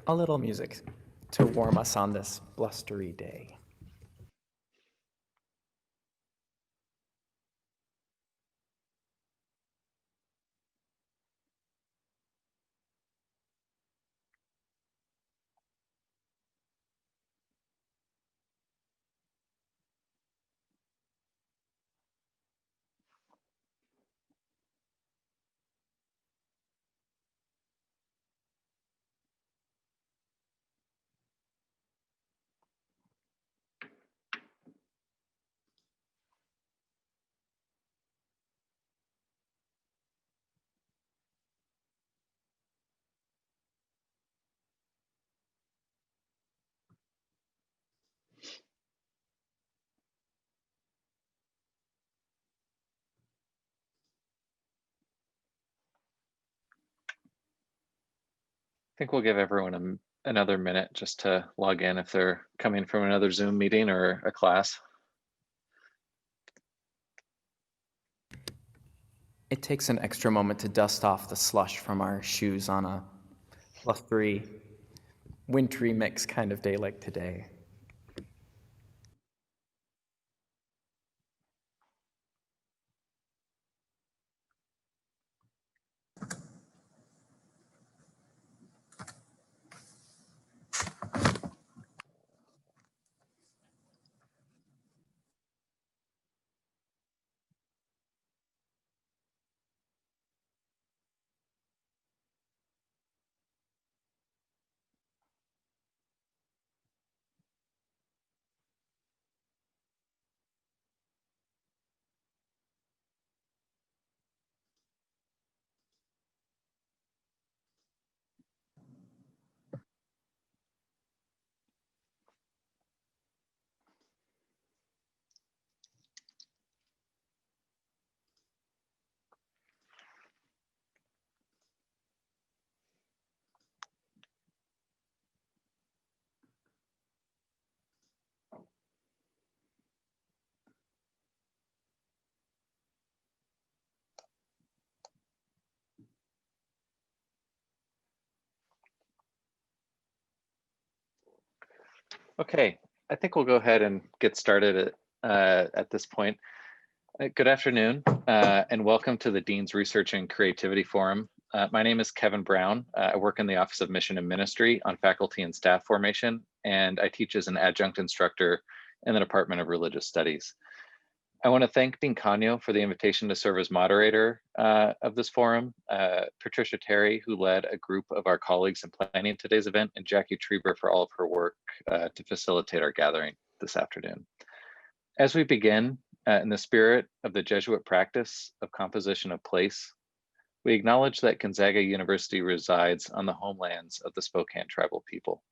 a little music to warm us on this blustery day. I think we'll give everyone another minute just to log in if they're coming from another Zoom meeting or a class. It takes an extra moment to dust off the slush from our shoes on a blustery, wintry mix kind of day like today. Okay, I think we'll go ahead and get started at this point. Good afternoon, and welcome to the Dean's Research and Creativity Forum. My name is Kevin Brown. I work in the Office of Mission and Ministry on faculty and staff formation, and I teach as an adjunct instructor in the Department of Religious Studies. I want to thank Dean Canio for the invitation to serve as moderator of this forum, Patricia Terry, who led a group of our colleagues in planning today's event, and Jackie Trieber for all of her work to facilitate our gathering this afternoon. As we begin, in the spirit of the Jesuit practice of composition of place, we acknowledge that Gonzaga University resides on the homelands of the Spokane tribal people.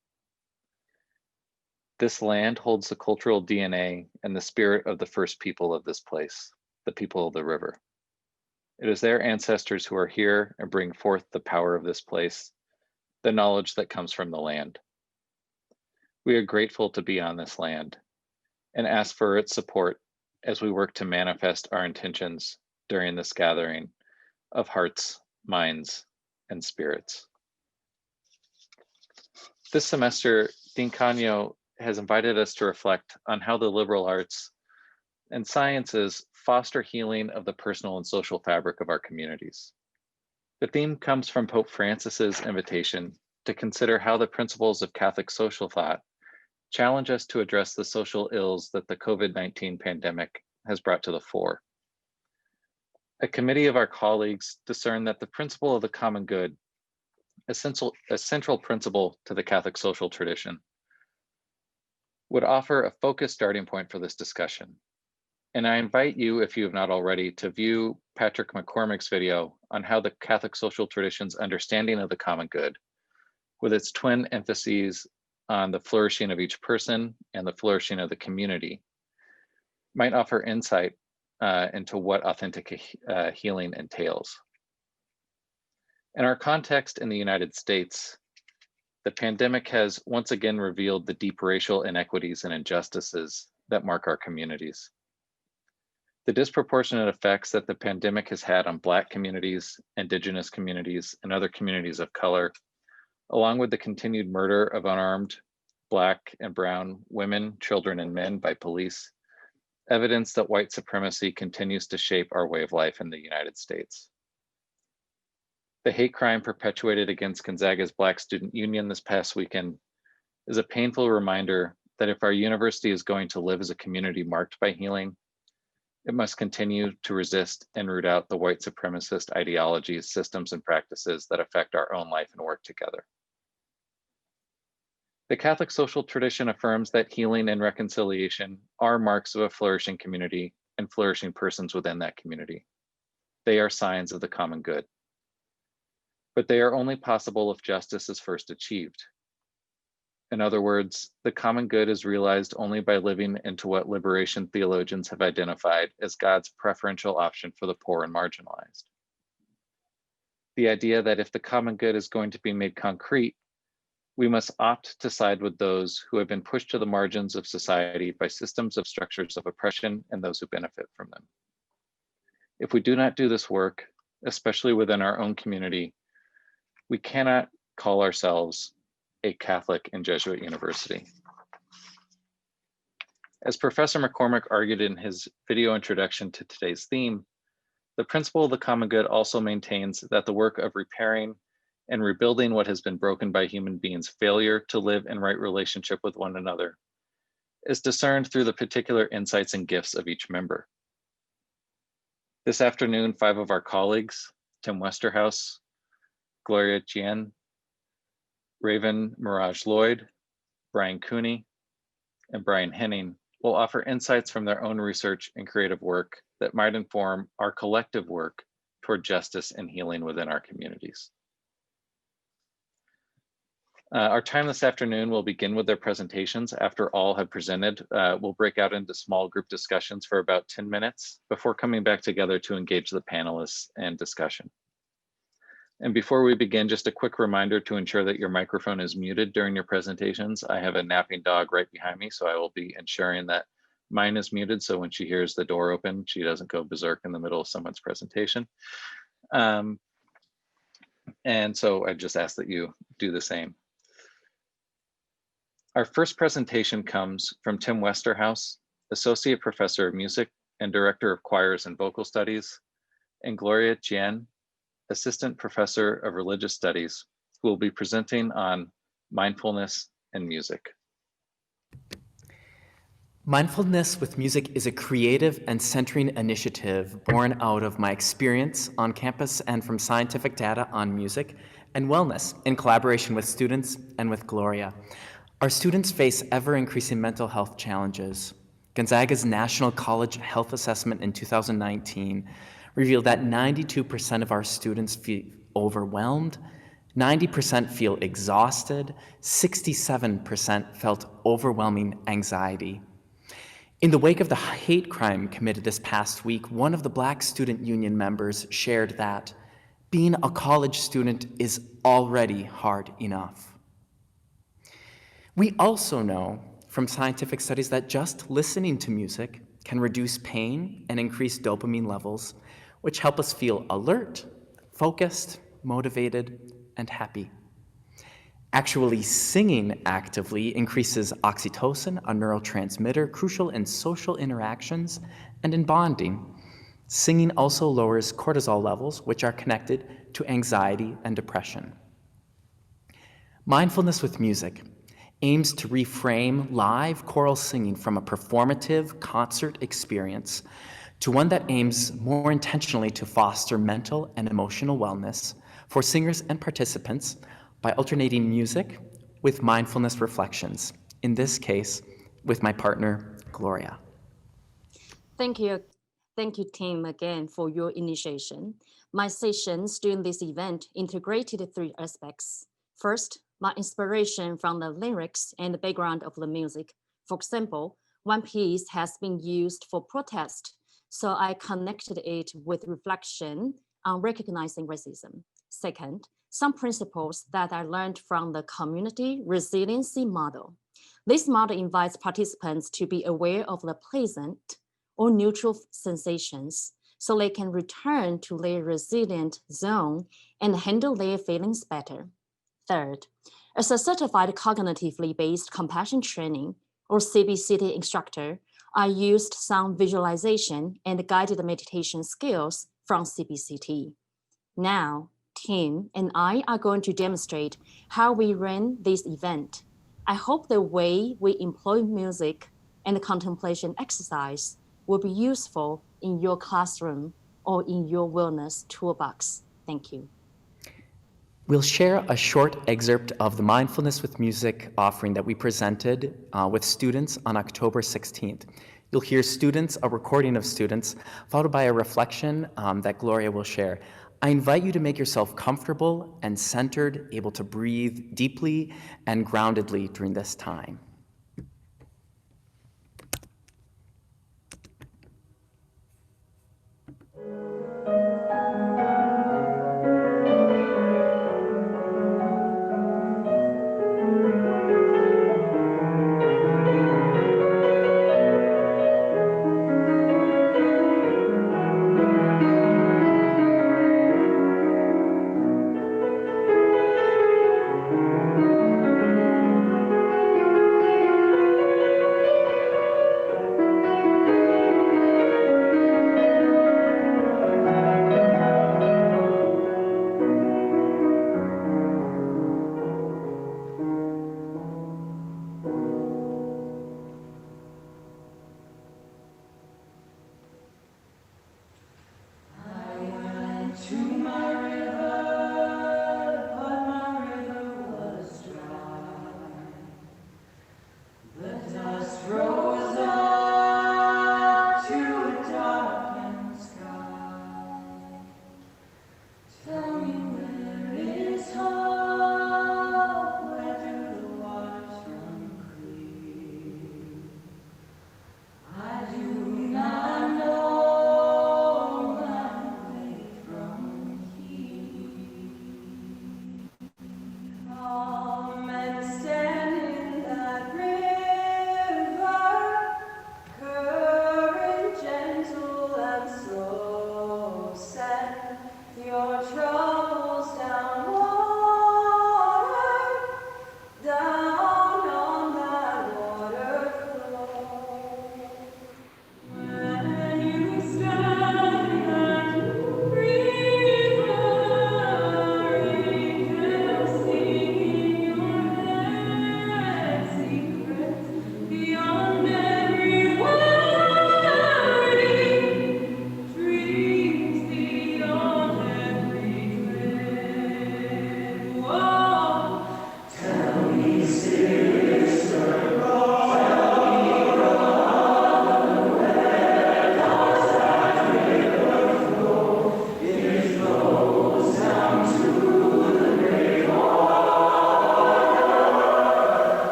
This land holds the cultural DNA and the spirit of the first people of this place, the people of the river. It is their ancestors who are here and bring forth the power of this place, the knowledge that comes from the land. We are grateful to be on this land and ask for its support as we work to manifest our intentions during this gathering of hearts, minds, and spirits. This semester, Dean Canio has invited us to reflect on how the liberal arts and sciences foster healing of the personal and social fabric of our communities. The theme comes from Pope Francis's invitation to consider how the principles of Catholic social thought challenge us to address the social ills that the COVID-19 pandemic has brought to the fore. A committee of our colleagues discerned that the principle of the common good, a central principle to the Catholic social tradition, would offer a focused starting point for this discussion. And I invite you, if you have not already, to view Patrick McCormick's video on how the Catholic social tradition's understanding of the common good, with its twin emphases on the flourishing of each person and the flourishing of the community, might offer insight into what authentic healing entails. In our context in the United States, the pandemic has once again revealed the deep racial inequities and injustices that mark our communities. The disproportionate effects that the pandemic has had on Black communities, Indigenous communities, and other communities of color along with the continued murder of unarmed Black and brown women, children, and men by police, evidence that white supremacy continues to shape our way of life in the United States. The hate crime perpetuated against Gonzaga's Black Student Union this past weekend is a painful reminder that if our university is going to live as a community marked by healing, it must continue to resist and root out the white supremacist ideologies, systems, and practices that affect our own life and work together. The Catholic social tradition affirms that healing and reconciliation are marks of a flourishing community and flourishing persons within that community. They are signs of the common good. But they are only possible if justice is first achieved. In other words, the common good is realized only by living into what liberation theologians have identified as God's preferential option for the poor and marginalized. The idea that if the common good is going to be made concrete, we must opt to side with those who have been pushed to the margins of society by systems of structures of oppression and those who benefit from them. If we do not do this work, especially within our own community, we cannot call ourselves a Catholic and Jesuit university. As Professor McCormick argued in his video introduction to today's theme, the principle of the common good also maintains that the work of repairing and rebuilding what has been broken by human beings' failure to live in right relationship with one another is discerned through the particular insights and gifts of each member. This afternoon, 5 of our colleagues, Tim Westerhaus, Gloria Chien, Raven Maragh-Lloyd, Brian Cooney, and Brian Henning will offer insights from their own research and creative work that might inform our collective work toward justice and healing within our communities. Our time this afternoon will begin with their presentations. After all have presented, we'll break out into small group discussions for about 10 minutes before coming back together to engage the panelists and discussion. And before we begin, just a quick reminder to ensure that your microphone is muted during your presentations. I have a napping dog right behind me, so I will be ensuring that mine is muted, so when she hears the door open, she doesn't go berserk in the middle of someone's presentation. And so I just ask that you do the same. Our first presentation comes from Tim Westerhaus, Associate Professor of Music and Director of Choirs and Vocal Studies, and Gloria Chien, Assistant Professor of Religious Studies, who will be presenting on mindfulness and music. Mindfulness with Music is a creative and centering initiative born out of my experience on campus and from scientific data on music and wellness in collaboration with students and with Gloria. Our students face ever-increasing mental health challenges. Gonzaga's National College Health Assessment in 2019 revealed that 92% of our students feel overwhelmed, 90% feel exhausted, 67% felt overwhelming anxiety. In the wake of the hate crime committed this past week, one of the Black Student Union members shared that being a college student is already hard enough. We also know from scientific studies that just listening to music can reduce pain and increase dopamine levels, which help us feel alert, focused, motivated, and happy. Actually singing actively increases oxytocin, a neurotransmitter crucial in social interactions and in bonding. Singing also lowers cortisol levels, which are connected to anxiety and depression. Mindfulness with Music aims to reframe live choral singing from a performative concert experience to one that aims more intentionally to foster mental and emotional wellness for singers and participants by alternating music with mindfulness reflections, in this case, with my partner, Gloria. Thank you, Tim, again for your initiation. My sessions during this event integrated 3 aspects. First, my inspiration from the lyrics and the background of the music. For example, one piece has been used for protest, so I connected it with reflection on recognizing racism. Second, some principles that I learned from the community resiliency model. This model invites participants to be aware of the pleasant or neutral sensations so they can return to their resilient zone and handle their feelings better. Third, as a certified cognitively based compassion training or CBCT instructor, I used some visualization and guided meditation skills from CBCT. Now, Tim and I are going to demonstrate how we run this event. I hope the way we employ music and contemplation exercise will be useful in your classroom or in your wellness toolbox. Thank you. We'll share a short excerpt of the Mindfulness with Music offering that we presented with students on October 16th. You'll hear a recording of students, followed by a reflection that Gloria will share. I invite you to make yourself comfortable and centered, able to breathe deeply and groundedly during this time.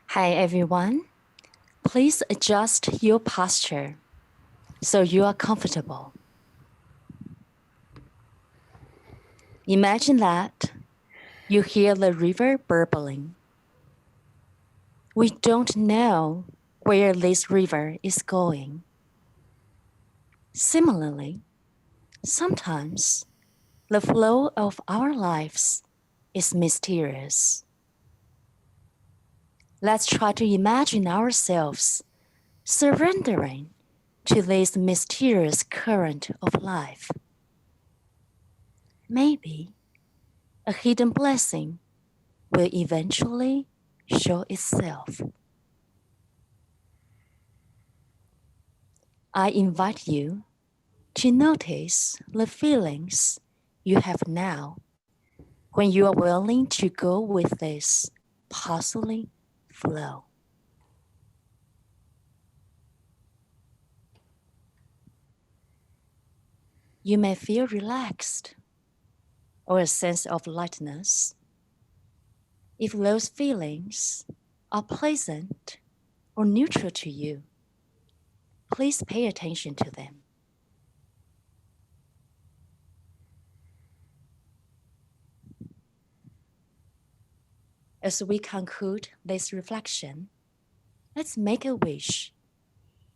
Hi, everyone. Please adjust your posture so you are comfortable. Imagine that you hear the river burbling. We don't know where this river is going. Similarly, sometimes the flow of our lives is mysterious. Let's try to imagine ourselves surrendering to this mysterious current of life. Maybe a hidden blessing will eventually show itself. I invite you to notice the feelings you have now when you are willing to go with this puzzling flow. You may feel relaxed or a sense of lightness. If those feelings are pleasant or neutral to you, please pay attention to them. As we conclude this reflection, let's make a wish.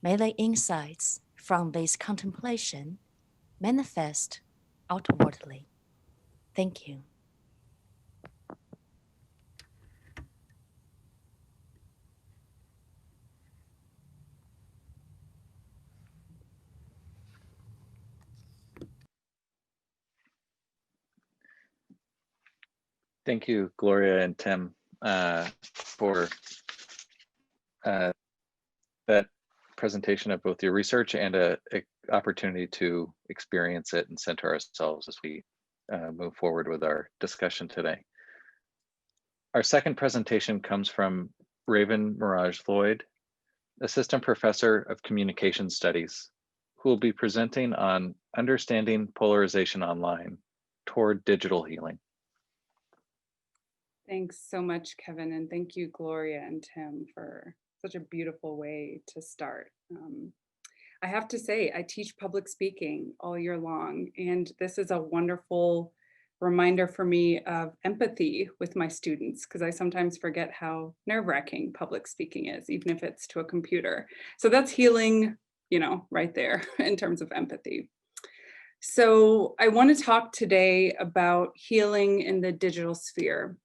May the insights from this contemplation manifest outwardly. Thank you. Thank you, Gloria and Tim, for that presentation of both your research and an opportunity to experience it and center ourselves as we move forward with our discussion today. Our second presentation comes from Raven Maragh-Lloyd, Assistant Professor of Communication Studies, who will be presenting on understanding polarization online toward digital healing. Thanks so much, Kevin, and thank you, Gloria and Tim, for such a beautiful way to start. I have to say, I teach public speaking all year long, and this is a wonderful reminder for me of empathy with my students, because I sometimes forget how nerve-wracking public speaking is, even if it's to a computer. So that's healing, right there in terms of empathy. So I want to talk today about healing in the digital sphere.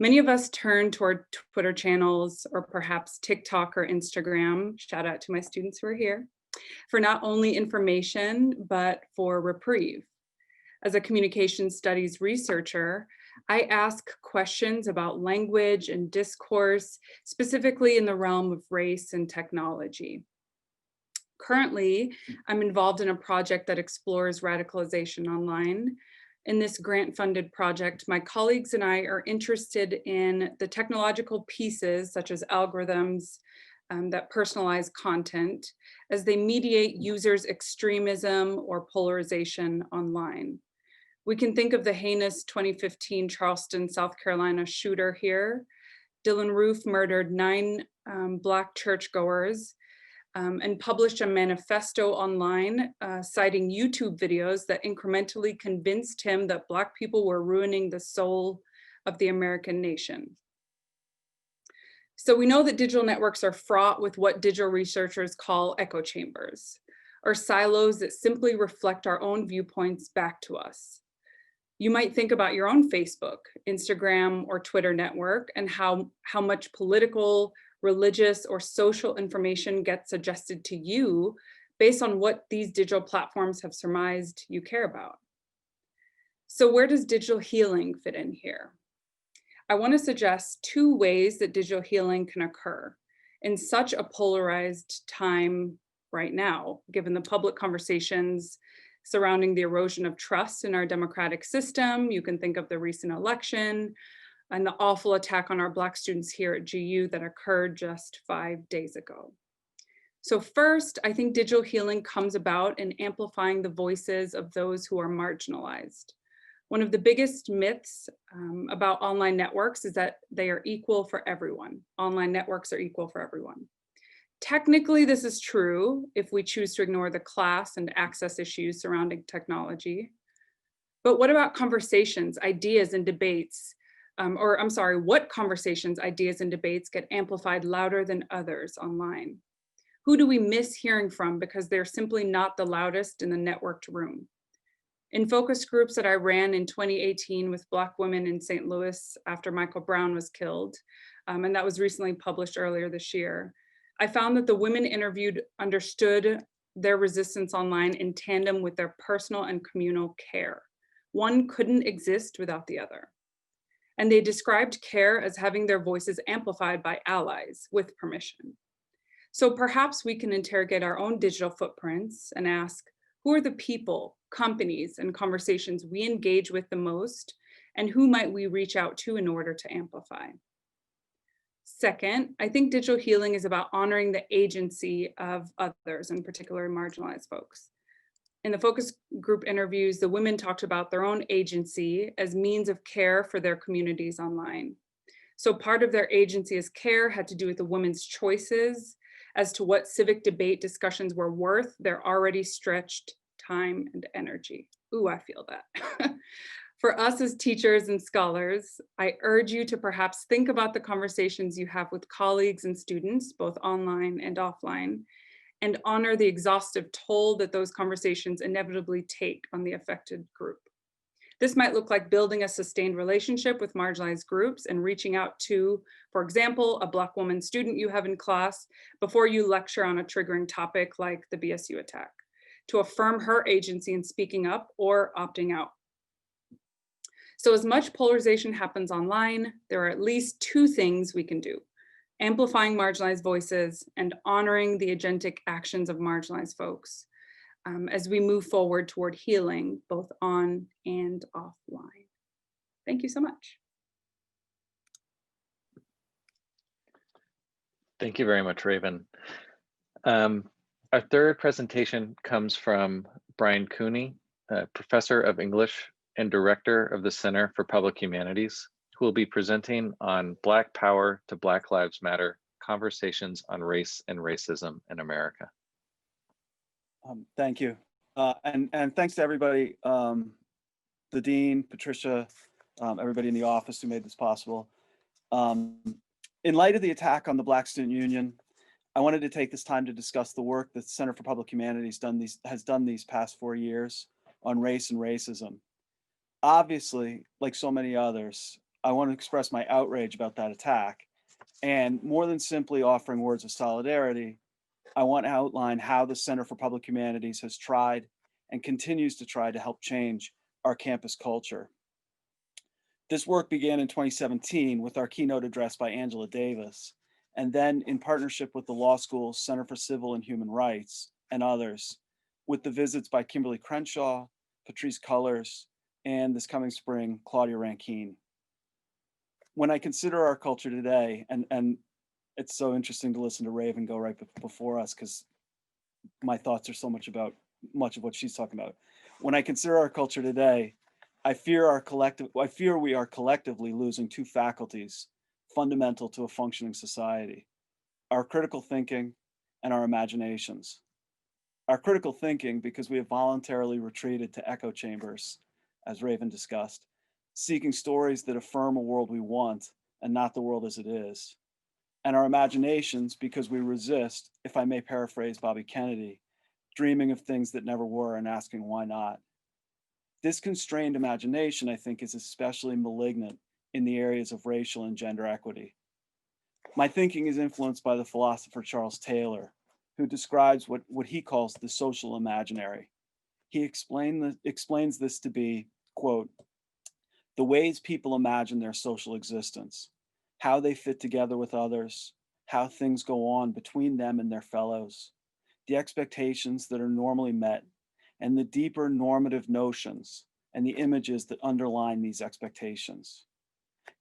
Many of us turn toward Twitter channels or perhaps TikTok or Instagram, shout out to my students who are here, for not only information, but for reprieve. As a communication studies researcher, I ask questions about language and discourse, specifically in the realm of race and technology. Currently, I'm involved in a project that explores radicalization online. In this grant-funded project, my colleagues and I are interested in the technological pieces, such as algorithms that personalize content, as they mediate users' extremism or polarization online. We can think of the heinous 2015 Charleston, South Carolina shooter here. Dylan Roof murdered 9 Black churchgoers and published a manifesto online citing YouTube videos that incrementally convinced him that Black people were ruining the soul of the American nation. So we know that digital networks are fraught with what digital researchers call echo chambers, or silos that simply reflect our own viewpoints back to us. You might think about your own Facebook, Instagram, or Twitter network and how much political, religious, or social information gets suggested to you based on what these digital platforms have surmised you care about. So where does digital healing fit in here? I want to suggest 2 ways that digital healing can occur in such a polarized time right now, given the public conversations surrounding the erosion of trust in our democratic system. You can think of the recent election and the awful attack on our Black students here at GU that occurred just 5 days ago. So first, I think digital healing comes about in amplifying the voices of those who are marginalized. One of the biggest myths about online networks is that they are equal for everyone. Online networks are equal for everyone. Technically, this is true if we choose to ignore the class and access issues surrounding technology. But what about conversations, ideas, and debates? What conversations, ideas, and debates get amplified louder than others online? Who do we miss hearing from because they're simply not the loudest in the networked room? In focus groups that I ran in 2018 with Black women in St. Louis after Michael Brown was killed, and that was recently published earlier this year, I found that the women interviewed understood their resistance online in tandem with their personal and communal care. One couldn't exist without the other. And they described care as having their voices amplified by allies with permission. So perhaps we can interrogate our own digital footprints and ask, who are the people, companies, and conversations we engage with the most, and who might we reach out to in order to amplify? Second, I think digital healing is about honoring the agency of others, in particular marginalized folks. In the focus group interviews, the women talked about their own agency as means of care for their communities online. So part of their agency as care had to do with the women's choices as to what civic debate discussions were worth their already stretched time and energy. Ooh, I feel that. For us as teachers and scholars, I urge you to perhaps think about the conversations you have with colleagues and students, both online and offline, and honor the exhaustive toll that those conversations inevitably take on the affected group. This might look like building a sustained relationship with marginalized groups and reaching out to, for example, a Black woman student you have in class before you lecture on a triggering topic like the BSU attack, to affirm her agency in speaking up or opting out. So as much polarization happens online, there are at least two things we can do: amplifying marginalized voices and honoring the agentic actions of marginalized folks as we move forward toward healing, both on and offline. Thank you so much. Thank you very much, Raven. Our third presentation comes from Brian Cooney, Professor of English and Director of the Center for Public Humanities, who will be presenting on Black Power to Black Lives Matter, Conversations on Race and Racism in America. Thank you. And thanks to everybody, the Dean, Patricia, everybody in the office who made this possible. In light of the attack on the Black Student Union, I wanted to take this time to discuss the work that the Center for Public Humanities has done these past 4 years on race and racism. Obviously, like so many others, I want to express my outrage about that attack. And more than simply offering words of solidarity, I want to outline how the Center for Public Humanities has tried and continues to try to help change our campus culture. This work began in 2017 with our keynote address by Angela Davis, and then in partnership with the Law School's Center for Civil and Human Rights and others, with the visits by Kimberly Crenshaw, Patrice Cullors, and this coming spring, Claudia Rankine. When I consider our culture today, and it's so interesting to listen to Raven go right before us, because my thoughts are so much about much of what she's talking about. When I consider our culture today, I fear we are collectively losing two faculties fundamental to a functioning society: our critical thinking and our imaginations. Our critical thinking, because we have voluntarily retreated to echo chambers, as Raven discussed, seeking stories that affirm a world we want and not the world as it is. And our imaginations, because we resist, if I may paraphrase Bobby Kennedy, dreaming of things that never were and asking why not. This constrained imagination, I think, is especially malignant in the areas of racial and gender equity. My thinking is influenced by the philosopher Charles Taylor, who describes what he calls the social imaginary. He explains this to be, quote, the ways people imagine their social existence, how they fit together with others, how things go on between them and their fellows, the expectations that are normally met, and the deeper normative notions and the images that underline these expectations.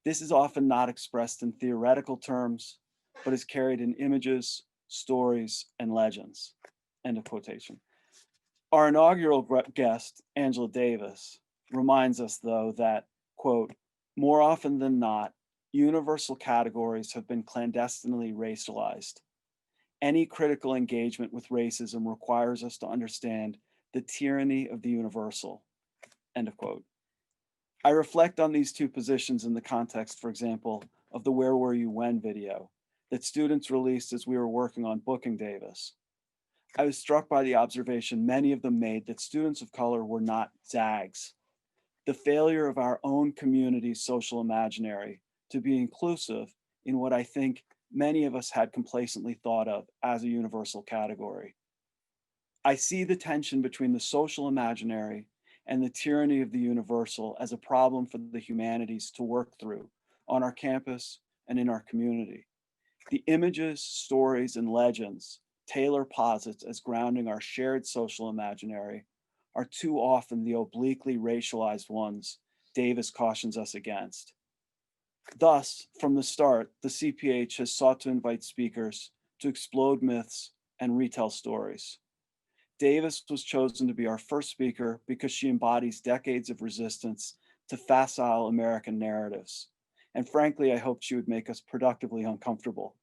This is often not expressed in theoretical terms, but is carried in images, stories, and legends. End of quotation. Our inaugural guest, Angela Davis, reminds us, though, that, quote, more often than not, universal categories have been clandestinely racialized. Any critical engagement with racism requires us to understand the tyranny of the universal, end of quote. I reflect on these two positions in the context, for example, of the Where Were You When video that students released as we were working on booking Davis. I was struck by the observation many of them made that students of color were not zags. The failure of our own community's social imaginary to be inclusive in what I think many of us had complacently thought of as a universal category. I see the tension between the social imaginary and the tyranny of the universal as a problem for the humanities to work through on our campus and in our community. The images, stories, and legends Taylor posits as grounding our shared social imaginary are too often the obliquely racialized ones Davis cautions us against. Thus, from the start, the CPH has sought to invite speakers to explode myths and retell stories. Davis was chosen to be our first speaker because she embodies decades of resistance to facile American narratives. And frankly, I hoped she would make us productively uncomfortable.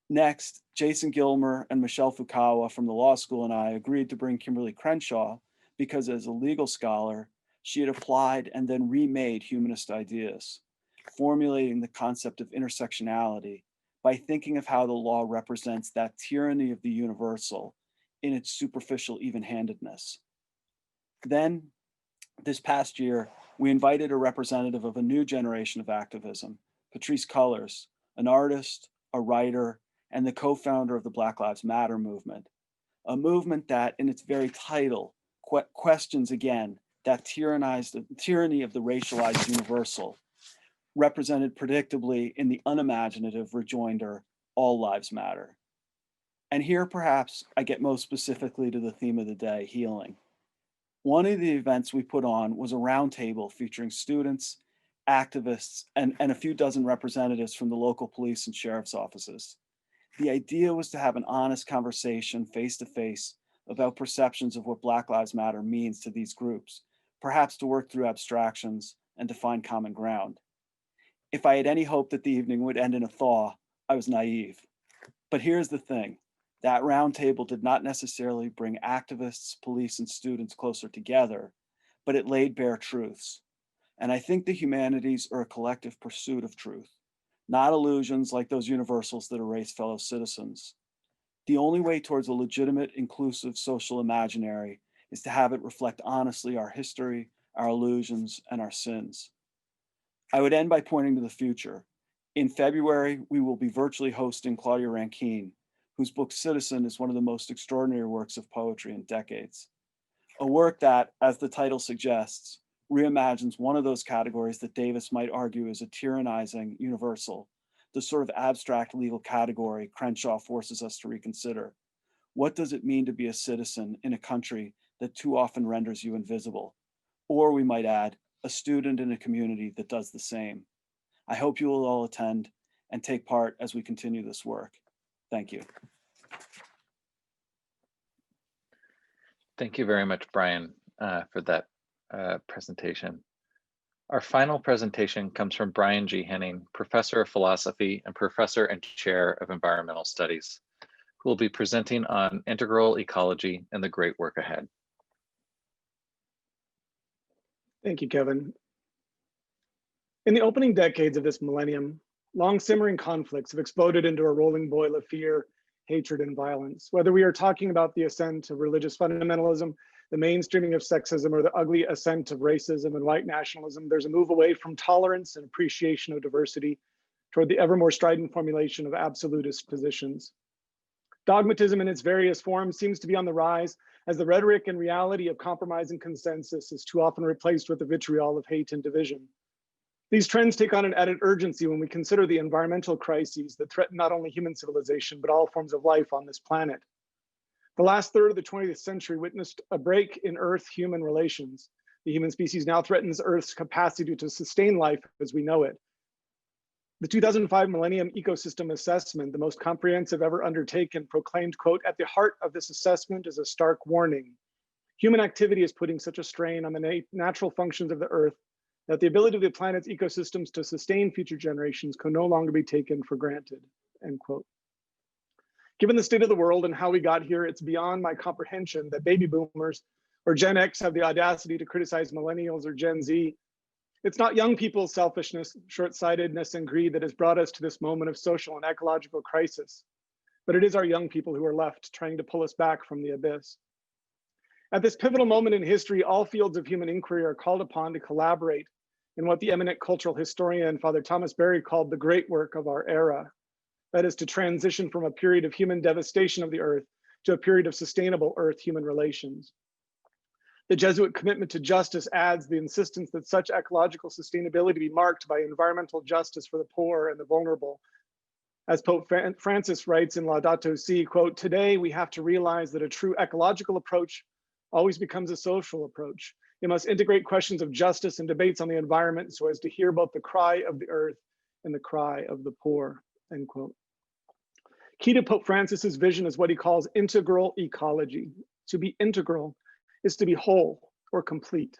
Next, Jason Gilmer and Michelle Fukawa from the law school and I agreed to bring Kimberly Crenshaw because as a legal scholar, she had applied and then remade humanist ideas, formulating the concept of intersectionality by thinking of how the law represents that tyranny of the universal in its superficial even-handedness. Then, this past year, we invited a representative of a new generation of activism, Patrice Cullors, an artist, a writer, and the co-founder of the Black Lives Matter movement, a movement that, in its very title, questions again that tyranny of the racialized universal, represented predictably in the unimaginative rejoinder, all lives matter. And here, perhaps, I get most specifically to the theme of the day, healing. One of the events we put on was a roundtable featuring students, activists, and a few dozen representatives from the local police and sheriff's offices. The idea was to have an honest conversation face-to-face about perceptions of what Black Lives Matter means to these groups, perhaps to work through abstractions and to find common ground. If I had any hope that the evening would end in a thaw, I was naive. But here's the thing. That roundtable did not necessarily bring activists, police, and students closer together, but it laid bare truths. And I think the humanities are a collective pursuit of truth, not illusions like those universals that erase fellow citizens. The only way towards a legitimate, inclusive social imaginary is to have it reflect honestly our history, our illusions, and our sins. I would end by pointing to the future. In February, we will be virtually hosting Claudia Rankine, whose book Citizen is one of the most extraordinary works of poetry in decades. A work that, as the title suggests, reimagines one of those categories that Davis might argue is a tyrannizing universal, the sort of abstract legal category Crenshaw forces us to reconsider. What does it mean to be a citizen in a country that too often renders you invisible? Or we might add, a student in a community that does the same. I hope you will all attend and take part as we continue this work. Thank you. Thank you very much, Brian, for that presentation. Our final presentation comes from Brian G. Henning, Professor of Philosophy and Professor and Chair of Environmental Studies, who will be presenting on integral ecology and the great work ahead. Thank you, Kevin. In the opening decades of this millennium, long simmering conflicts have exploded into a rolling boil of fear, hatred, and violence. Whether we are talking about the ascent of religious fundamentalism, the mainstreaming of sexism, or the ugly ascent of racism and white nationalism, there's a move away from tolerance and appreciation of diversity toward the ever more strident formulation of absolutist positions. Dogmatism in its various forms seems to be on the rise as the rhetoric and reality of compromise and consensus is too often replaced with the vitriol of hate and division. These trends take on an added urgency when we consider the environmental crises that threaten not only human civilization, but all forms of life on this planet. The last third of the 20th century witnessed a break in Earth-human relations. The human species now threatens Earth's capacity to sustain life as we know it. The 2005 Millennium Ecosystem Assessment, the most comprehensive ever undertaken, proclaimed, quote, "At the heart of this assessment is a stark warning. Human activity is putting such a strain on the natural functions of the Earth that the ability of the planet's ecosystems to sustain future generations can no longer be taken for granted," end quote. Given the state of the world and how we got here, it's beyond my comprehension that baby boomers or Gen X have the audacity to criticize millennials or Gen Z. It's not young people's selfishness, short-sightedness, and greed that has brought us to this moment of social and ecological crisis, but it is our young people who are left trying to pull us back from the abyss. At this pivotal moment in history, all fields of human inquiry are called upon to collaborate in what the eminent cultural historian Father Thomas Berry called the great work of our era. That is to transition from a period of human devastation of the earth to a period of sustainable Earth-human relations. The Jesuit commitment to justice adds the insistence that such ecological sustainability be marked by environmental justice for the poor and the vulnerable. As Pope Francis writes in Laudato Si, quote, "Today we have to realize that a true ecological approach always becomes a social approach. It must integrate questions of justice and debates on the environment so as to hear both the cry of the earth and the cry of the poor," end quote. Key to Pope Francis's vision is what he calls integral ecology. To be integral is to be whole or complete.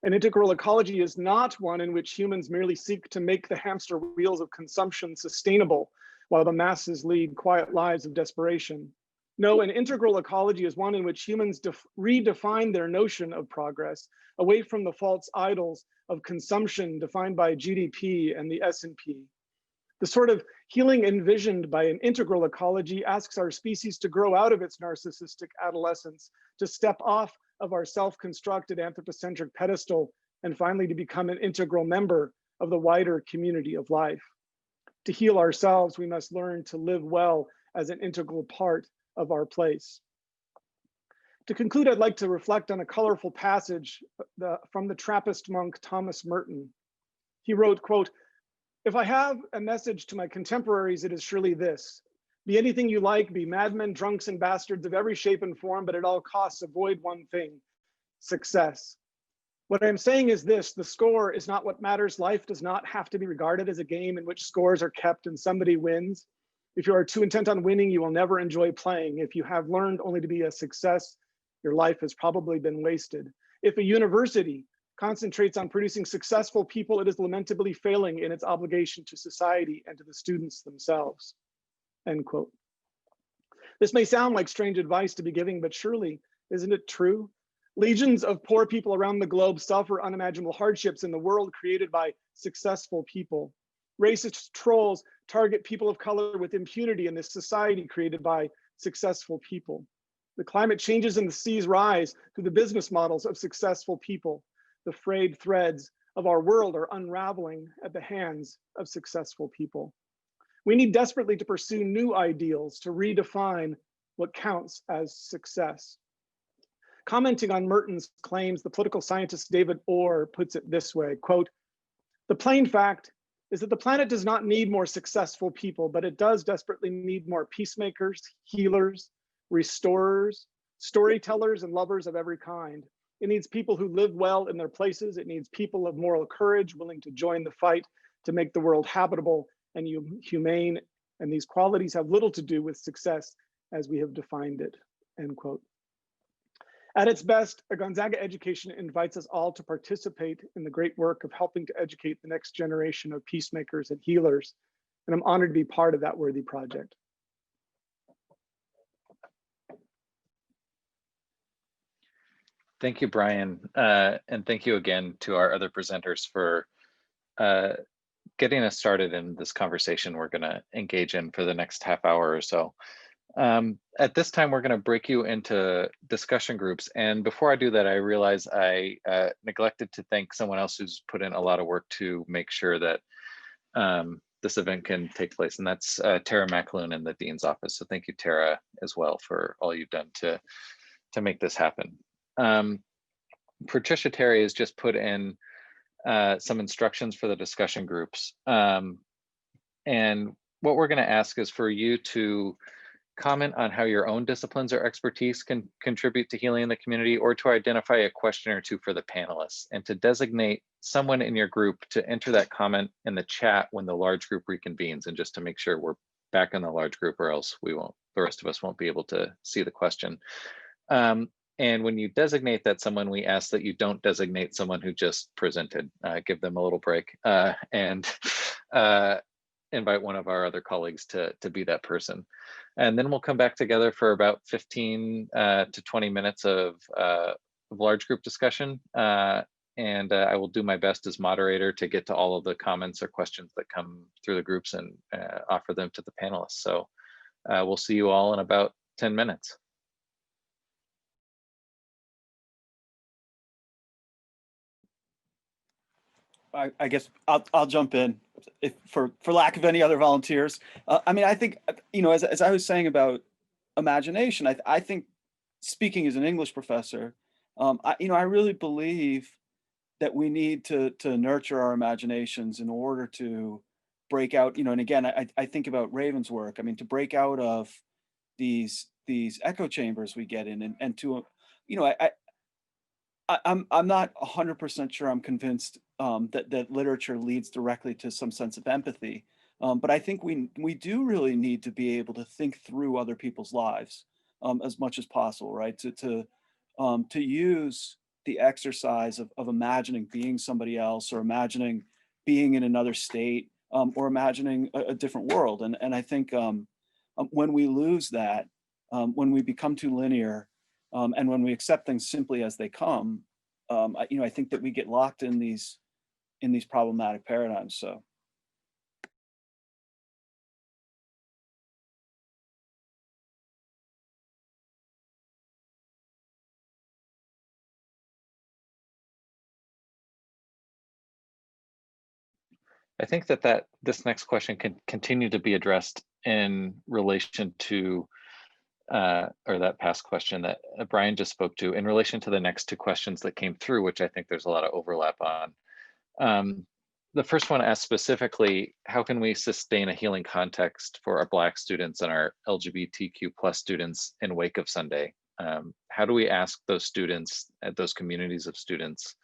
An integral ecology is not one in which humans merely seek to make the hamster wheels of consumption sustainable while the masses lead quiet lives of desperation. No, an integral ecology is one in which humans redefine their notion of progress away from the false idols of consumption defined by GDP and the S&P. The sort of healing envisioned by an integral ecology asks our species to grow out of its narcissistic adolescence, to step off of our self-constructed anthropocentric pedestal, and finally to become an integral member of the wider community of life. To heal ourselves, we must learn to live well as an integral part of our place. To conclude, I'd like to reflect on a colorful passage from the Trappist monk Thomas Merton. He wrote, quote, "If I have a message to my contemporaries, it is surely this: be anything you like, be madmen, drunks, and bastards of every shape and form, but at all costs avoid one thing: success. What I'm saying is this: the score is not what matters. Life does not have to be regarded as a game in which scores are kept and somebody wins. If you are too intent on winning, you will never enjoy playing. If you have learned only to be a success, your life has probably been wasted. If a university concentrates on producing successful people, it is lamentably failing in its obligation to society and to the students themselves," end quote. This may sound like strange advice to be giving, but surely, isn't it true? Legions of poor people around the globe suffer unimaginable hardships in the world created by successful people. Racist trolls target people of color with impunity in this society created by successful people. The climate changes and the seas rise through the business models of successful people. The frayed threads of our world are unraveling at the hands of successful people. We need desperately to pursue new ideals to redefine what counts as success. Commenting on Merton's claims, the political scientist David Orr puts it this way, quote, "The plain fact is that the planet does not need more successful people, but it does desperately need more peacemakers, healers, restorers, storytellers, and lovers of every kind. It needs people who live well in their places. It needs people of moral courage willing to join the fight to make the world habitable and humane. And these qualities have little to do with success as we have defined it," end quote. At its best, a Gonzaga education invites us all to participate in the great work of helping to educate the next generation of peacemakers and healers. And I'm honored to be part of that worthy project. Thank you, Brian. And thank you again to our other presenters for getting us started in this conversation we're going to engage in for the next half hour or so. At this time, we're going to break you into discussion groups. And before I do that, I realize I neglected to thank someone else who's put in a lot of work to make sure that this event can take place. And that's Tara McAloon in the Dean's office. So thank you, Tara, as well, for all you've done to make this happen. Patricia Terry has just put in some instructions for the discussion groups. And what we're going to ask is for you to comment on how your own disciplines or expertise can contribute to healing the community, or to identify a question or two for the panelists, and to designate someone in your group to enter that comment in the chat when the large group reconvenes, and just to make sure we're back in the large group, or else we won't, the rest of us won't be able to see the question. And when you designate that someone, we ask that you don't designate someone who just presented. Give them a little break and invite one of our other colleagues to be that person. And then we'll come back together for about 15 to 20 minutes of large group discussion. And I will do my best as moderator to get to all of the comments or questions that come through the groups and offer them to the panelists. So we'll see you all in about 10 minutes. I guess I'll jump in for lack of any other volunteers. I mean, I think, you know, as I was saying about imagination. I think, speaking as an English professor, I really believe that we need to nurture our imaginations in order to break out, and again, I think about Raven's work. I mean, to break out of these echo chambers we get in, and to, I'm not 100% sure I'm convinced that literature leads directly to some sense of empathy. But I think we do really need to be able to think through other people's lives as much as possible, right? To use the exercise of imagining being somebody else, or imagining being in another state, or imagining a different world. And I think when we lose that, when we become too linear, and when we accept things simply as they come, I think that we get locked in these problematic paradigms. So. I think that this next question can continue to be addressed in relation to, or that past question that Brian just spoke to, in relation to the next two questions that came through, which I think there's a lot of overlap on. The first one asked specifically, how can we sustain a healing context for our Black students and our LGBTQ plus students in wake of Sunday? How do we ask those students, those communities of students,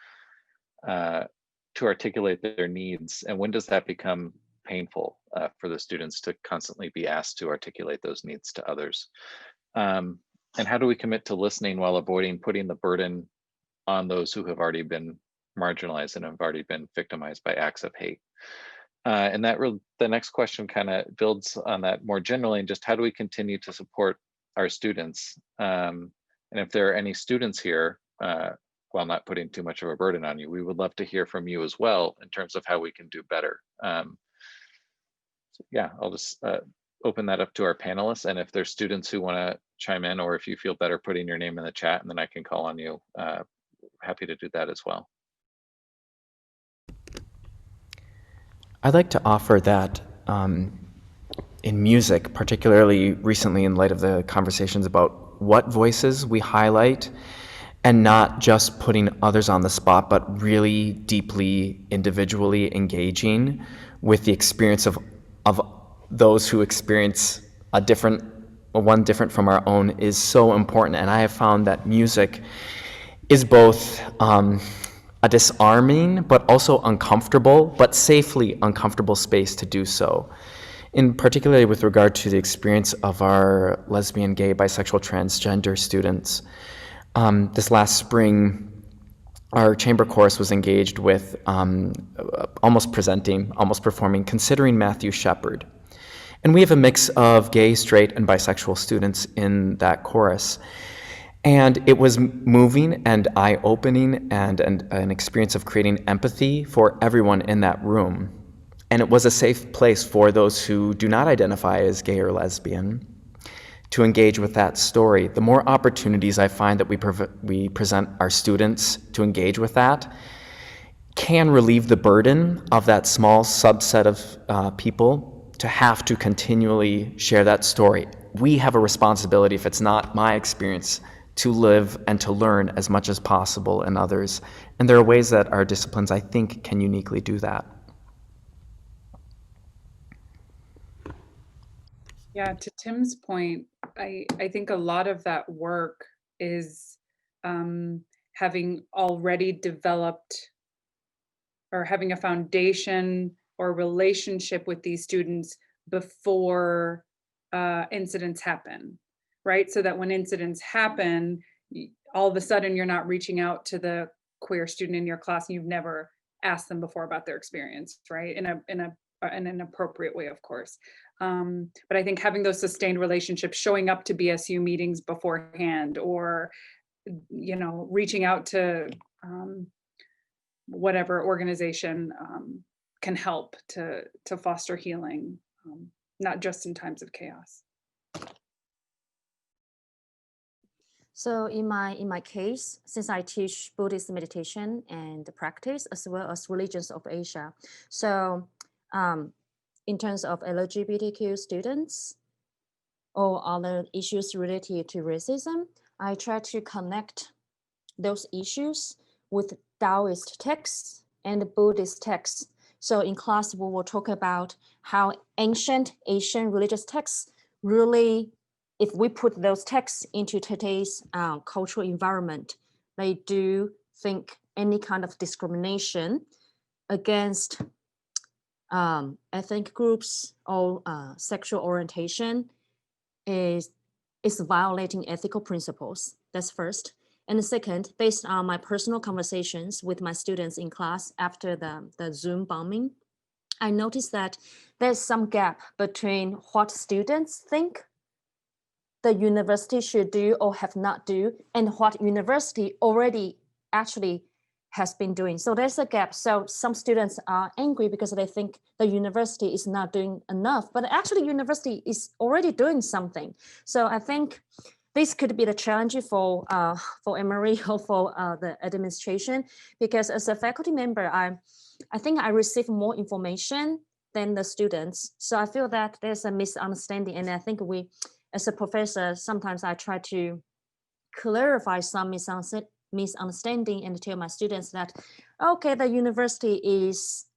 to articulate their needs, and when does that become painful for the students to constantly be asked to articulate those needs to others? And how do we commit to listening while avoiding putting the burden on those who have already been marginalized and have already been victimized by acts of hate? And the next question kind of builds on that more generally, and just how do we continue to support our students? And if there are any students here, while not putting too much of a burden on you, we would love to hear from you as well in terms of how we can do better. So yeah, I'll just open that up to our panelists, and if there's students who want to chime in, or if you feel better putting your name in the chat and then I can call on you, happy to do that as well. I'd like to offer that in music, particularly recently in light of the conversations about what voices we highlight, and not just putting others on the spot, but really deeply individually engaging with the experience of those who experience one different from our own, is so important. And I have found that music is both a disarming but also uncomfortable, but safely uncomfortable space to do so. In particularly with regard to the experience of our lesbian, gay, bisexual, transgender students. This last spring, our chamber chorus was engaged with almost performing Considering Matthew Shepard. And we have a mix of gay, straight, and bisexual students in that chorus. And it was moving and eye-opening, and an experience of creating empathy for everyone in that room. And it was a safe place for those who do not identify as gay or lesbian to engage with that story. The more opportunities I find that we present our students to engage with that, can relieve the burden of that small subset of people to have to continually share that story. We have a responsibility, if it's not my experience, to live and to learn as much as possible in others. And there are ways that our disciplines, I think, can uniquely do that. Yeah, to Tim's point, I think a lot of that work is having already developed, or having a foundation or relationship with these students before incidents happen, right? So that when incidents happen, all of a sudden you're not reaching out to the queer student in your class and you've never asked them before about their experience, right? In an appropriate way, of course. But I think having those sustained relationships, showing up to BSU meetings beforehand, or reaching out to whatever organization can help to foster healing, not just in times of chaos. So in my case, since I teach Buddhist meditation and practice as well as religions of Asia, so in terms of LGBTQ students, or other issues related to racism, I try to connect those issues with Taoist texts and Buddhist texts. So in class, we will talk about how ancient Asian religious texts really, if we put those texts into today's cultural environment, they do think any kind of discrimination against ethnic groups or sexual orientation is violating ethical principles. That's first. And the second, based on my personal conversations with my students in class after the Zoom bombing, I noticed that there's some gap between what students think the university should do or have not do, and what university already actually has been doing. So there's a gap. So some students are angry because they think the university is not doing enough, but actually university is already doing something. So I think this could be the challenge for Emery or for the administration, because as a faculty member, I think I receive more information than the students. So I feel that there's a misunderstanding, and I think we, as a professor, sometimes I try to clarify some misunderstanding and tell my students that, okay, the university is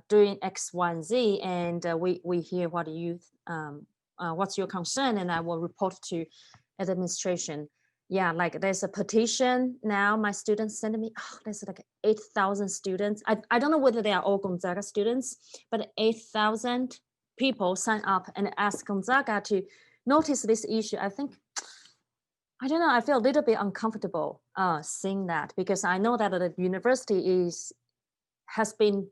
doing X, Y, and Z, and we hear what you what's your concern, and I will report to administration. Yeah, like there's a petition now. My students send me, oh, there's like 8,000 students. I don't know whether they are all Gonzaga students, but 8,000 people sign up and ask Gonzaga to notice this issue. I think, I don't know, I feel a little bit uncomfortable seeing that, because I know that the university has been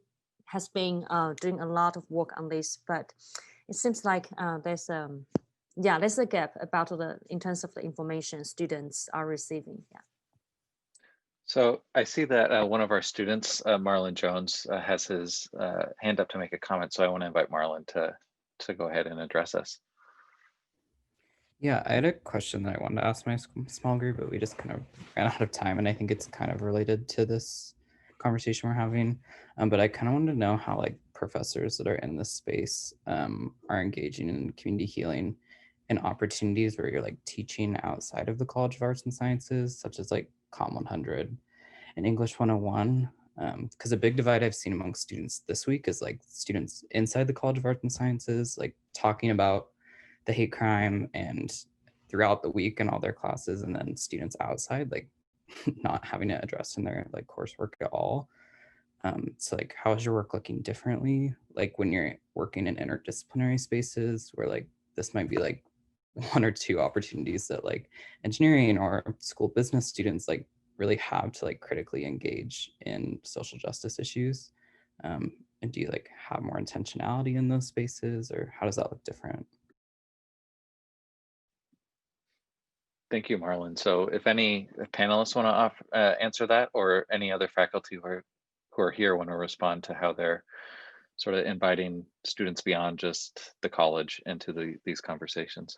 doing a lot of work on this, but it seems like there's a gap about in terms of the information students are receiving. Yeah. So I see that one of our students, Marlon Jones, has his hand up to make a comment. So I want to invite Marlon to go ahead and address us. Yeah, I had a question that I wanted to ask my small group, but we just kind of ran out of time, and I think it's kind of related to this conversation we're having. But I kind of wanted to know how like professors that are in this space are engaging in community healing and opportunities where you're like teaching outside of the College of Arts and Sciences, such as like Com 100 and English 101. Because a big divide I've seen among students this week is like students inside the College of Arts and Sciences, like talking about the hate crime and throughout the week in all their classes, and then students outside like not having it addressed in their like coursework at all. So like, how is your work looking differently? Like when you're working in interdisciplinary spaces where like this might be like one or two opportunities that like engineering or school business students like really have to like critically engage in social justice issues. And do you like have more intentionality in those spaces, or how does that look different? Thank you, Marlon. So if any panelists want to answer that, or any other faculty who are here want to respond to how they're sort of inviting students beyond just the college into these conversations.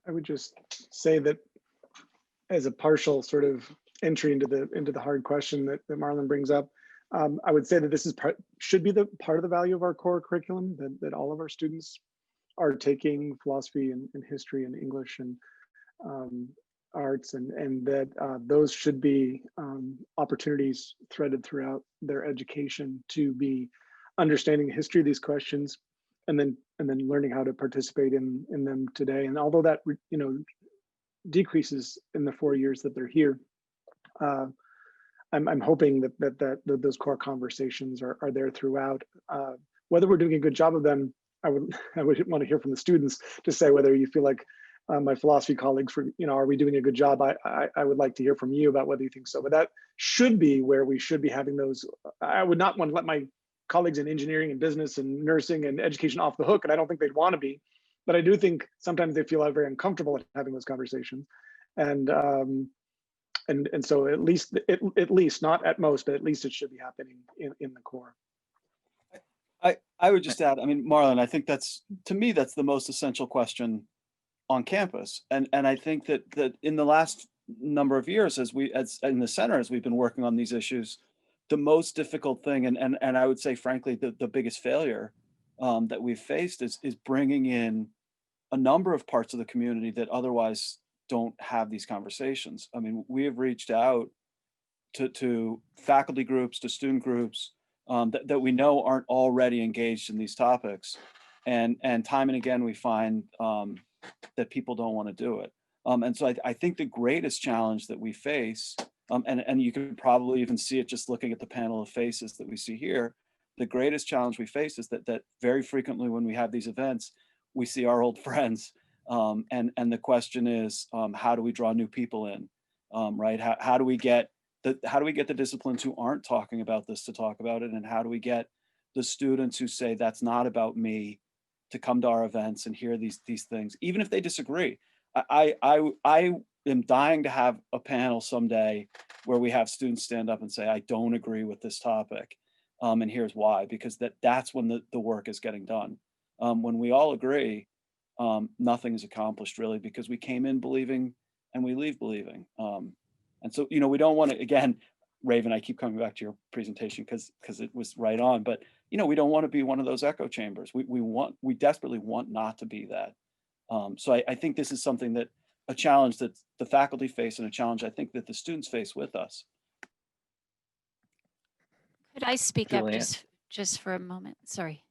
I would just say that as a partial sort of entry into the hard question that Marlon brings up, I would say that this should be the part of the value of our core curriculum, that all of our students are taking philosophy and history and English and arts, and that those should be opportunities threaded throughout their education to be understanding the history of these questions, and then learning how to participate in them today. And although that decreases in the 4 years that they're here, I'm hoping that those core conversations are there throughout. Whether we're doing a good job of them, I would want to hear from the students to say whether you feel like my philosophy colleagues, are we doing a good job? I would like to hear from you about whether you think so. But that should be where we should be having those. I would not want to let my colleagues in engineering and business and nursing and education off the hook, and I don't think they'd want to be. But I do think sometimes they feel very uncomfortable at having those conversations, and so at least not at most, but at least it should be happening in the core. I would just add, I mean, Marlon, I think to me, that's the most essential question on campus. And I think that in the last number of years, as in the center, as we've been working on these issues, the most difficult thing, and I would say, frankly, the biggest failure that we've faced is bringing in a number of parts of the community that otherwise don't have these conversations. I mean, we have reached out to faculty groups, to student groups that we know aren't already engaged in these topics. And time and again, we find that people don't want to do it. And so I think the greatest challenge that we face, and you can probably even see it just looking at the panel of faces that we see here, the greatest challenge we face is that very frequently when we have these events, we see our old friends. And the question is, how do we draw new people in, right? How do we get the disciplines who aren't talking about this to talk about it? And how do we get the students who say, that's not about me, to come to our events and hear these things, even if they disagree? I am dying to have a panel someday where we have students stand up and say, I don't agree with this topic. And here's why, because that's when the work is getting done. When we all agree, nothing is accomplished really, because we came in believing and we leave believing. And so, we don't want to, again, Raven, I keep coming back to your presentation because it was right on, but we don't want to be one of those echo chambers. We desperately want not to be that. So I think this is something that a challenge that the faculty face, and a challenge I think that the students face with us. Could I speak up Julian. just for a moment? Sorry.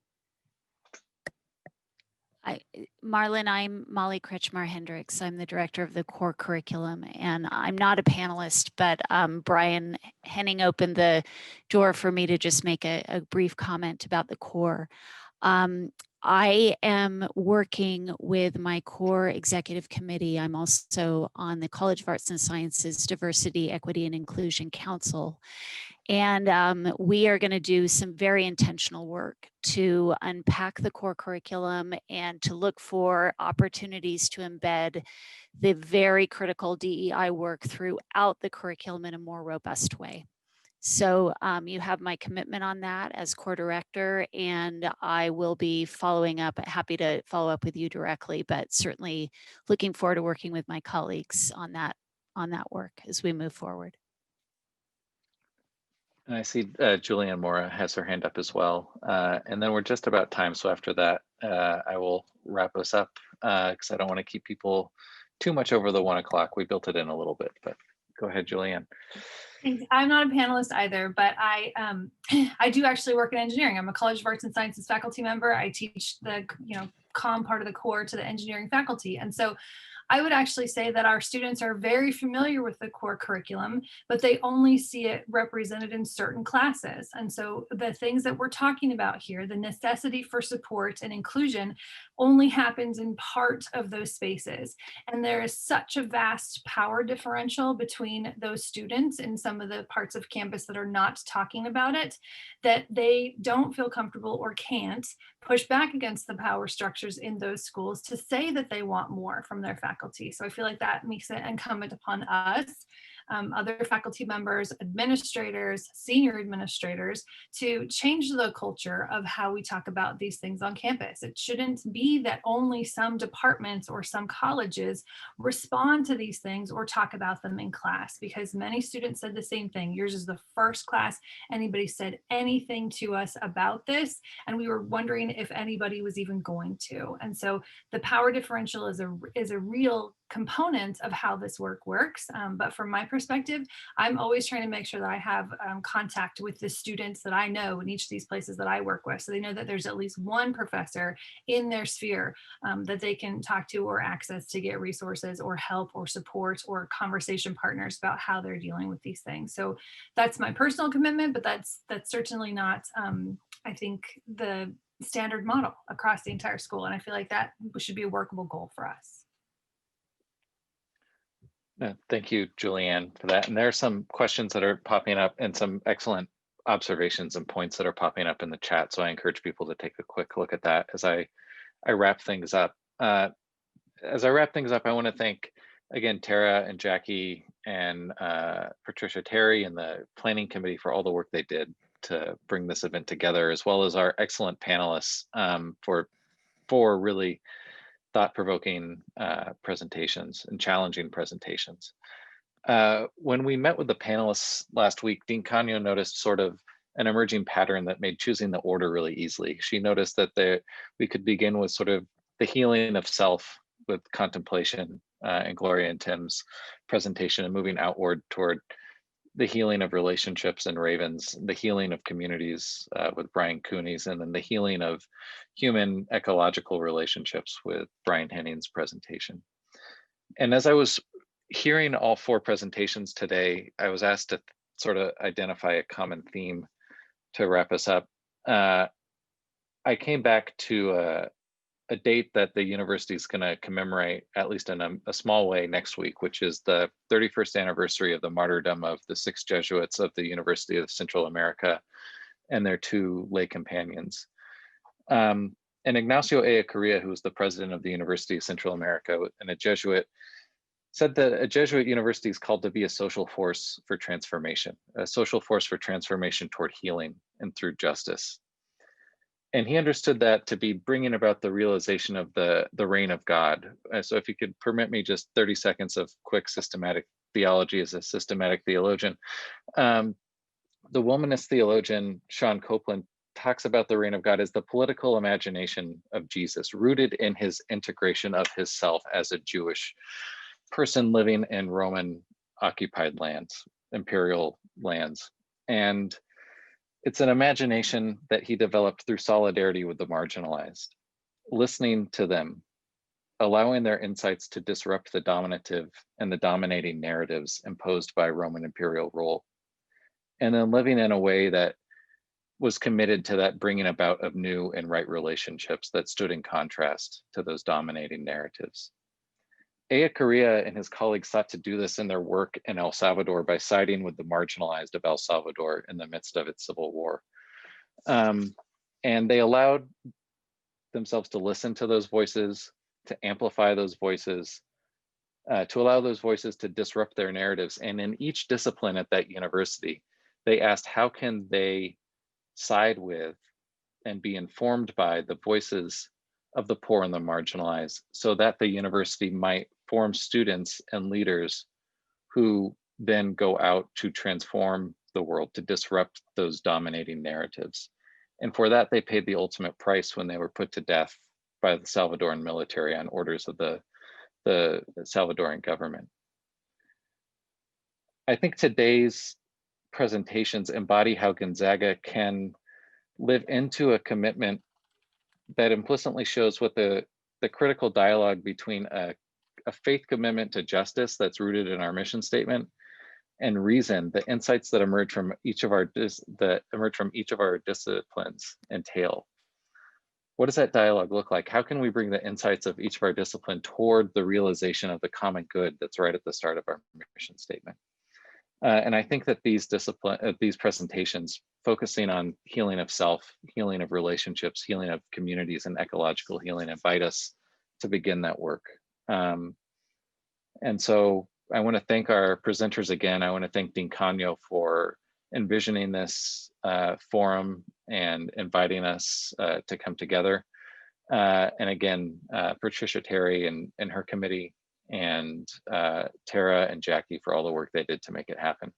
Marlon, I'm Molly Kretschmar-Hendricks. I'm the director of the core curriculum, and I'm not a panelist, but Brian Henning opened the door for me to just make a brief comment about the core. I am working with my core executive committee. I'm also on the College of Arts and Sciences Diversity, Equity, and Inclusion Council. And we are going to do some very intentional work to unpack the core curriculum and to look for opportunities to embed the very critical DEI work throughout the curriculum in a more robust way. So you have my commitment on that as core director, and I will be following up, happy to follow up with you directly, but certainly looking forward to working with my colleagues on that work as we move forward. And I see Julianne Mora has her hand up as well. And then we're just about time. So after that, I will wrap us up because I don't want to keep people too much over the 1 o'clock. We built it in a little bit, but go ahead, Julianne. Thanks. I'm not a panelist either, but I do actually work in engineering. I'm a College of Arts and Sciences faculty member. I teach the comm part of the core to the engineering faculty. And so I would actually say that our students are very familiar with the core curriculum, but they only see it represented in certain classes. And so the things that we're talking about here, the necessity for support and inclusion, only happens in part of those spaces. And there is such a vast power differential between those students in some of the parts of campus that are not talking about it, that they don't feel comfortable or can't push back against the power structures in those schools to say that they want more from their faculty. So I feel like that makes it incumbent upon us, other faculty members, administrators, senior administrators, to change the culture of how we talk about these things on campus. It shouldn't be that only some departments or some colleges respond to these things or talk about them in class, because many students said the same thing. Yours is the first class anybody said anything to us about this, and we were wondering if anybody was even going to. And so the power differential is a real component of how this work works. But from my perspective, I'm always trying to make sure that I have contact with the students that I know in each of these places that I work with, so they know that there's at least one professor in their sphere that they can talk to or access to get resources or help or support or conversation partners about how they're dealing with these things. So that's my personal commitment, but that's certainly not, I think, the standard model across the entire school. And I feel like that should be a workable goal for us. Thank you, Julianne, for that. And there are some questions that are popping up and some excellent observations and points that are popping up in the chat. So I encourage people to take a quick look at that as I wrap things up. As I wrap things up, I want to thank, again, Tara and Jackie and Patricia Terry and the planning committee for all the work they did to bring this event together, as well as our excellent panelists for really thought-provoking presentations and challenging presentations. When we met with the panelists last week, Dean Canio noticed sort of an emerging pattern that made choosing the order really easily. She noticed that we could begin with sort of the healing of self with contemplation and Gloria and Tim's presentation, and moving outward toward the healing of relationships and ravens, the healing of communities with Brian Cooney's, and then the healing of human ecological relationships with Brian Henning's presentation. And as I was hearing all four presentations today, I was asked to sort of identify a common theme to wrap us up. I came back to a date that the university is going to commemorate, at least in a small way, next week, which is the 31st anniversary of the martyrdom of the 6 Jesuits of the University of Central America and their 2 lay companions. And Ignacio Ellacuría, who was the president of the University of Central America and a Jesuit, said that a Jesuit university is called to be a social force for transformation toward healing and through justice. And he understood that to be bringing about the realization of the reign of God. So if you could permit me just 30 seconds of quick systematic theology as a systematic theologian. The womanist theologian, Sean Copeland, talks about the reign of God as the political imagination of Jesus, rooted in his integration of his self as a Jewish person living in Roman occupied lands, imperial lands. And it's an imagination that he developed through solidarity with the marginalized, listening to them, allowing their insights to disrupt the dominative and the dominating narratives imposed by Roman imperial rule, and then living in a way that was committed to that bringing about of new and right relationships that stood in contrast to those dominating narratives. Ellacuría and his colleagues sought to do this in their work in El Salvador by siding with the marginalized of El Salvador in the midst of its civil war. And they allowed themselves to listen to those voices, to amplify those voices, to allow those voices to disrupt their narratives. And in each discipline at that university, they asked how can they side with and be informed by the voices of the poor and the marginalized, so that the university might form students and leaders who then go out to transform the world, to disrupt those dominating narratives. And for that, they paid the ultimate price when they were put to death by the Salvadoran military on orders of the Salvadoran government. I think today's presentations embody how Gonzaga can live into a commitment that implicitly shows what the critical dialogue between a faith commitment to justice that's rooted in our mission statement and reason, the insights that emerge from each of our disciplines entail. What does that dialogue look like? How can we bring the insights of each of our discipline toward the realization of the common good that's right at the start of our mission statement? And I think that these presentations focusing on healing of self, healing of relationships, healing of communities, and ecological healing invite us to begin that work. And so I want to thank our presenters again. I want to thank Dean Canio for envisioning this forum and inviting us to come together. And again, Patricia Terry and her committee, and Tara and Jackie for all the work they did to make it happen.